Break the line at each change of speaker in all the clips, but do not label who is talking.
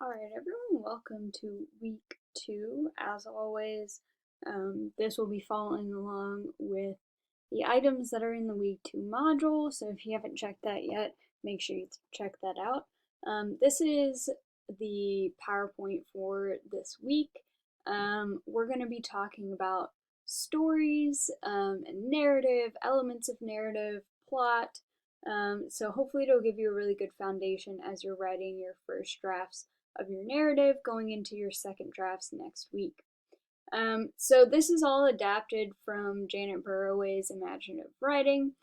Alright, everyone, welcome to week 2. As always, this will be following along with the items that are in the week 2 module, so if you haven't checked that yet, make sure you check that out. This is the PowerPoint for this week. We're going to be talking about stories and narrative, elements of narrative, plot, so hopefully it'll give you a really good foundation as you're writing your first drafts of your narrative going into your second drafts next week. So this is all adapted from Janet Burroway's Imaginative Writing,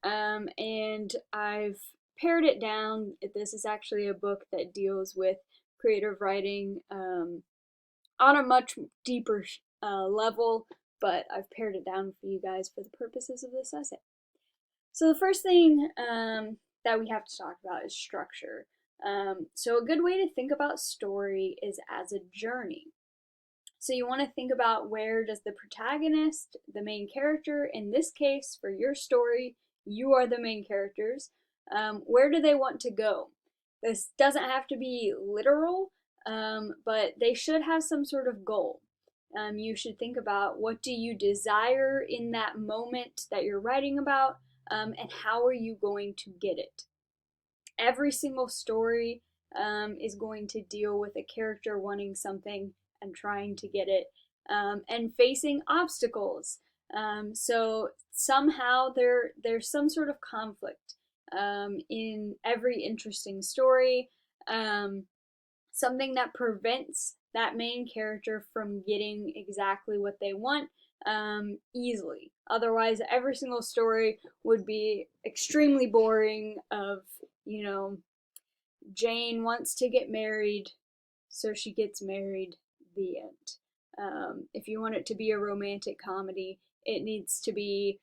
and I've pared it down. This is actually a book that deals with creative writing on a much deeper level, but I've pared it down for you guys for the purposes of this essay. So the first thing that we have to talk about is structure. So a good way to think about story is as a journey. So you want to think about, where does the protagonist, the main character, in this case for your story, you are the main characters, where do they want to go? This doesn't have to be literal, but they should have some sort of goal. You should think about, what do you desire in that moment that you're writing about, and how are you going to get it? Every single story is going to deal with a character wanting something and trying to get it, and facing obstacles. So somehow there's some sort of conflict in every interesting story, something that prevents that main character from getting exactly what they want easily. Otherwise, every single story would be extremely boring of, Jane wants to get married, so she gets married, the end. If you want it to be a romantic comedy, it needs to be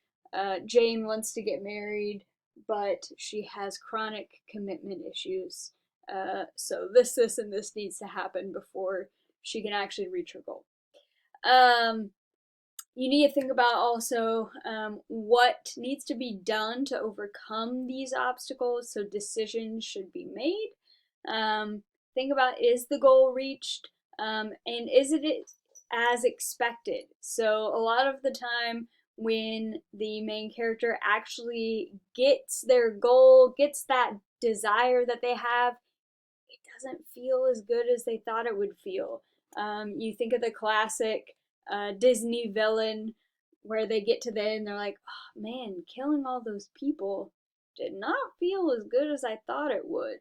Jane wants to get married, but she has chronic commitment issues. So this, and this needs to happen before she can actually reach her goal. You need to think about also what needs to be done to overcome these obstacles, so decisions should be made. Think about, is the goal reached, and is it as expected? So a lot of the time when the main character actually gets their goal, gets that desire that they have, it doesn't feel as good as they thought it would feel. You think of the classic Disney villain where they get to the end, they're like, oh man, killing all those people did not feel as good as I thought it would.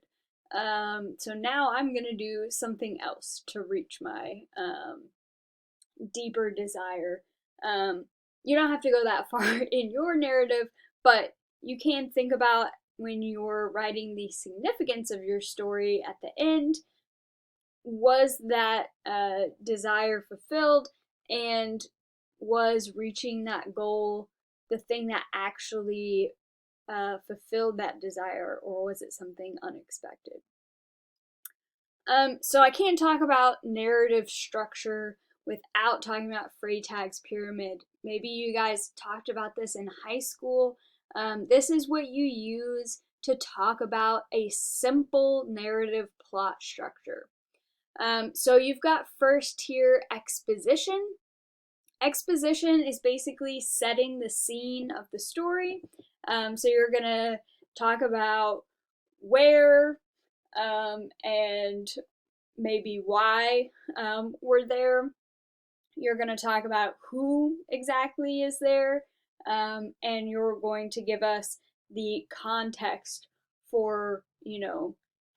So now I'm gonna do something else to reach my deeper desire. You don't have to go that far in your narrative, but you can think about, when you're writing the significance of your story at the end, was that desire fulfilled, and was reaching that goal the thing that actually fulfilled that desire, or was it something unexpected? So I can't talk about narrative structure without talking about Freytag's pyramid. Maybe you guys talked about this in high school. This is what you use to talk about a simple narrative plot structure. So you've got first tier exposition. Exposition is basically setting the scene of the story. So you're gonna talk about where and maybe why we're there. You're gonna talk about who exactly is there, and you're going to give us the context for,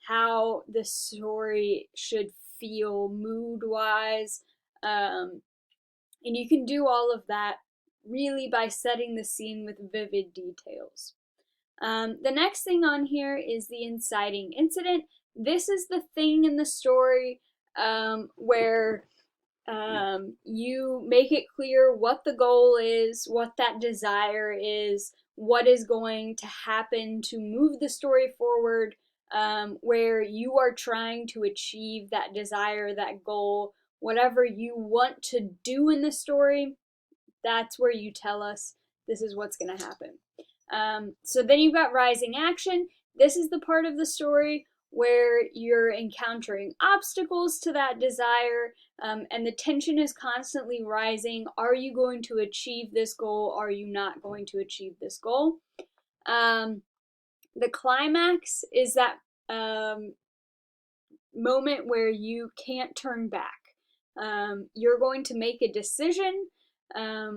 how the story should feel mood-wise. And you can do all of that really by setting the scene with vivid details. The next thing on here is the inciting incident. This is the thing in the story where you make it clear what the goal is, what that desire is, what is going to happen to move the story forward, where you are trying to achieve that desire, that goal, whatever you want to do in the story. That's where you tell us, this is what's going to happen. So then you've got rising action. This is the part of the story where you're encountering obstacles to that desire, and the tension is constantly rising. Are you going to achieve this goal? Are you not going to achieve this goal? The climax is that moment where you can't turn back. You're going to make a decision,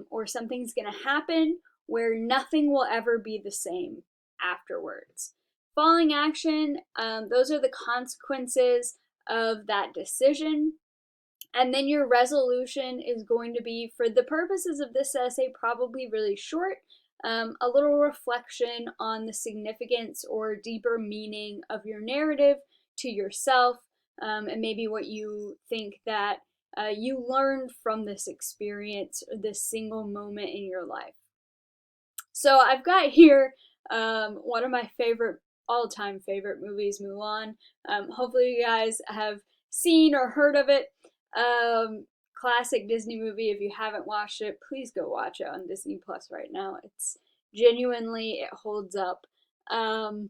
or something's going to happen where nothing will ever be the same afterwards. Falling action, those are the consequences of that decision. And then your resolution is going to be, for the purposes of this essay, probably really short. A little reflection on the significance or deeper meaning of your narrative to yourself, and maybe what you think that you learned from this experience, or this single moment in your life. So I've got here one of my all-time favorite movies, Mulan. Hopefully you guys have seen or heard of it. Classic Disney movie. If you haven't watched it, please go watch it on Disney Plus right now. It's genuinely, it holds up. But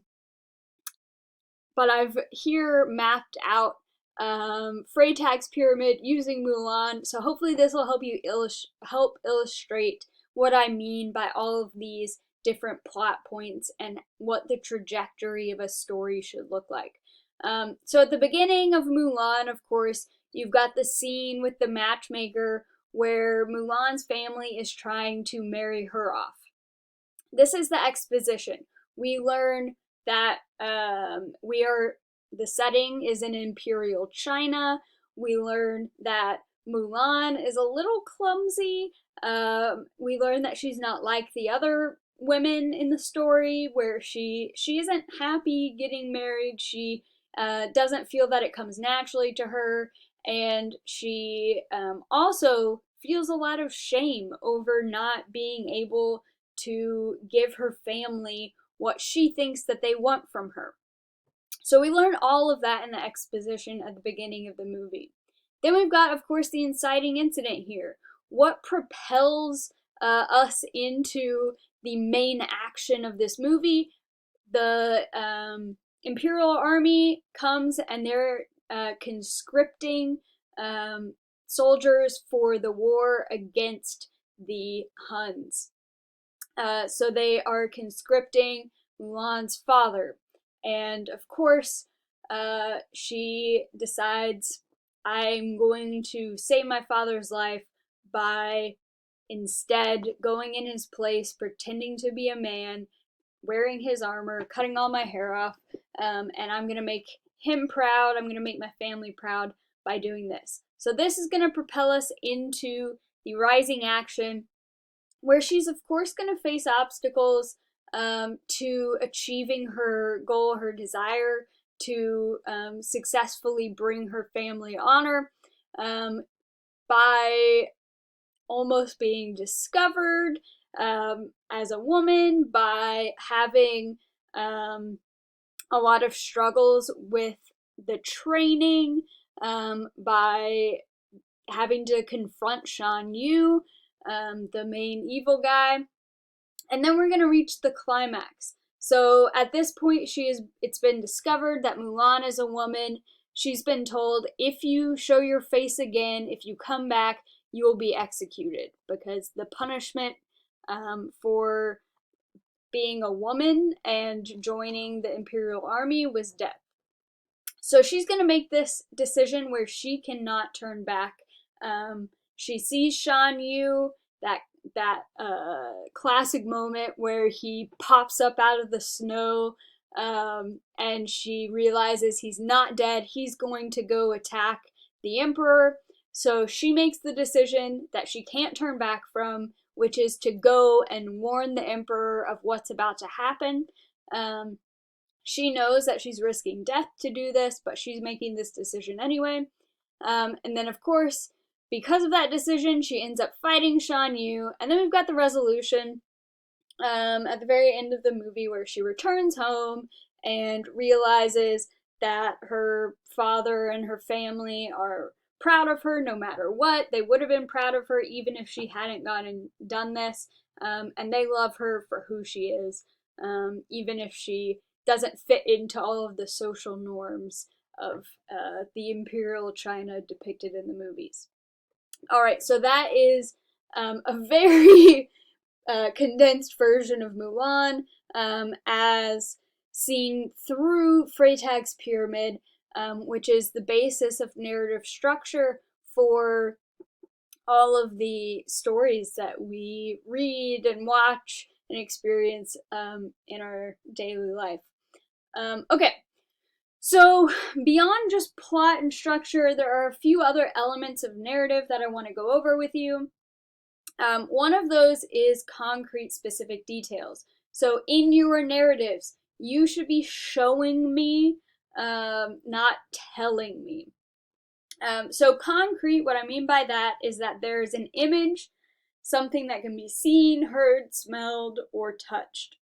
I've here mapped out Freytag's pyramid using Mulan, so hopefully this will help you help illustrate what I mean by all of these different plot points and what the trajectory of a story should look like. So at the beginning of Mulan, of course, you've got the scene with the matchmaker where Mulan's family is trying to marry her off. This is the exposition. We learn that the setting is in Imperial China. We learn that Mulan is a little clumsy. We learn that she's not like the other women in the story, where she isn't happy getting married. She doesn't feel that it comes naturally to her, and she also feels a lot of shame over not being able to give her family what she thinks that they want from her. So we learn all of that in the exposition at the beginning of the movie. Then we've got, of course, the inciting incident here. What propels us into the main action of this movie? The Imperial Army comes and they're conscripting soldiers for the war against the Huns. So they are conscripting Mulan's father. And of course, she decides, I'm going to save my father's life by instead going in his place, pretending to be a man, wearing his armor, cutting all my hair off, and I'm going to make him proud. I'm going to make my family proud by doing this. So this is going to propel us into the rising action, where she's of course going to face obstacles to achieving her goal, her desire to successfully bring her family honor, by almost being discovered as a woman, by having a lot of struggles with the training, by having to confront Shan Yu, the main evil guy. And then we're going to reach the climax. So at this point, it's been discovered that Mulan is a woman. She's been told, if you show your face again, if you come back, you will be executed, because the punishment for being a woman and joining the Imperial Army was death. So she's going to make this decision where she cannot turn back. She sees Shan Yu, that classic moment where he pops up out of the snow, and she realizes he's not dead. He's going to go attack the Emperor. So she makes the decision that she can't turn back from, which is to go and warn the Emperor of what's about to happen. She knows that she's risking death to do this, but she's making this decision anyway. And then, of course, because of that decision, she ends up fighting Shan Yu. And then we've got the resolution at the very end of the movie, where she returns home and realizes that her father and her family are proud of her no matter what. They would have been proud of her even if she hadn't gone and done this. And they love her for who she is, even if she doesn't fit into all of the social norms of the imperial China depicted in the movies. All right, so that is a very condensed version of Mulan as seen through Freytag's pyramid, which is the basis of narrative structure for all of the stories that we read and watch and experience in our daily life. Okay, so beyond just plot and structure, there are a few other elements of narrative that I want to go over with you. One of those is concrete specific details. So in your narratives, you should be showing me, not telling me. So concrete, what I mean by that is that there's an image, something that can be seen, heard, smelled, or touched.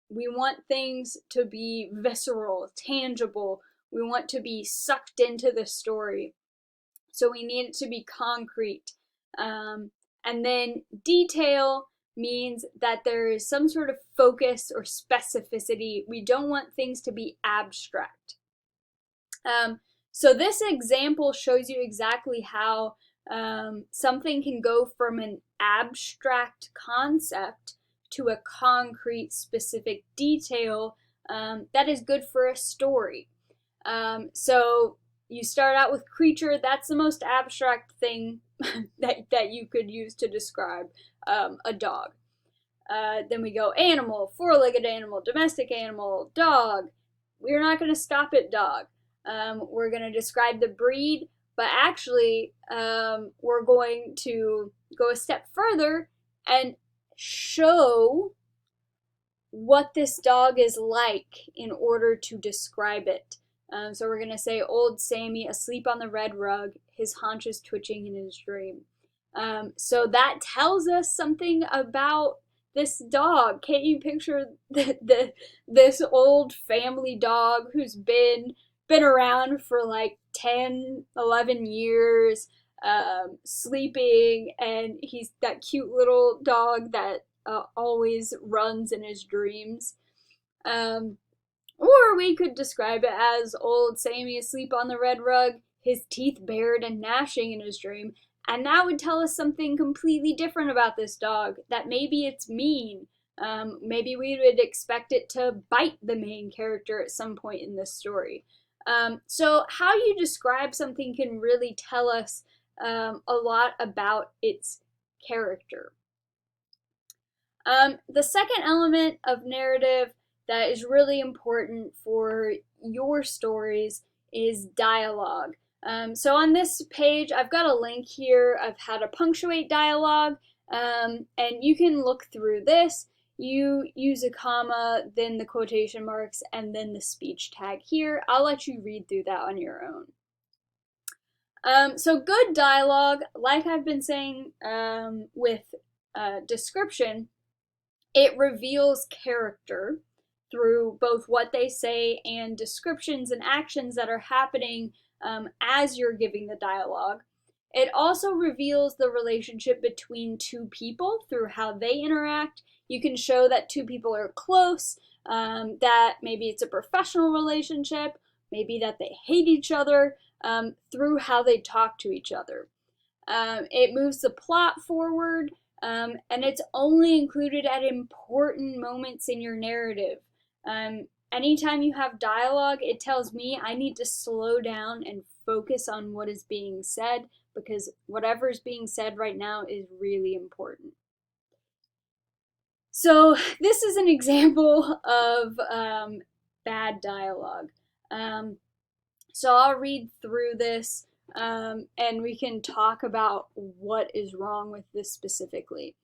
We want things to be visceral, tangible. We want to be sucked into the story. So we need it to be concrete. And then detail means that there is some sort of focus or specificity. We don't want things to be abstract. So this example shows you exactly how something can go from an abstract concept to a concrete specific detail that is good for a story. So you start out with creature, that's the most abstract thing that you could use to describe a dog. Then we go animal, four-legged animal, domestic animal, dog. We're not going to stop at dog. We're going to describe the breed, but actually we're going to go a step further and show what this dog is like in order to describe it. So we're going to say old Sammy asleep on the red rug, his haunches twitching in his dream. So that tells us something about this dog. Can't you picture this old family dog who's been around for like 10, 11 years, sleeping, and he's that cute little dog that always runs in his dreams. Or we could describe it as old Sammy asleep on the red rug, his teeth bared and gnashing in his dream. And that would tell us something completely different about this dog, that maybe it's mean. Maybe we would expect it to bite the main character at some point in this story. So how you describe something can really tell us a lot about its character. The second element of narrative that is really important for your stories is dialogue. So on this page, I've got a link here of how to punctuate dialogue, and you can look through this. You use a comma, then the quotation marks, and then the speech tag here. I'll let you read through that on your own. So good dialogue, like I've been saying with description, it reveals character through both what they say and descriptions and actions that are happening as you're giving the dialogue. It also reveals the relationship between two people through how they interact. You can show that two people are close, that maybe it's a professional relationship, maybe that they hate each other, through how they talk to each other. It moves the plot forward, and it's only included at important moments in your narrative. Anytime you have dialogue, it tells me I need to slow down and focus on what is being said, because whatever is being said right now is really important. So this is an example of bad dialogue. So I'll read through this and we can talk about what is wrong with this specifically.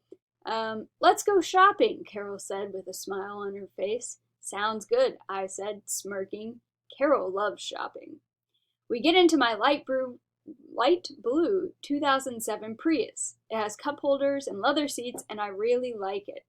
Let's go shopping, Carol said with a smile on her face. Sounds good, I said, smirking. Carol loves shopping. We get into my light blue 2007 Prius. It has cup holders and leather seats, and I really like it.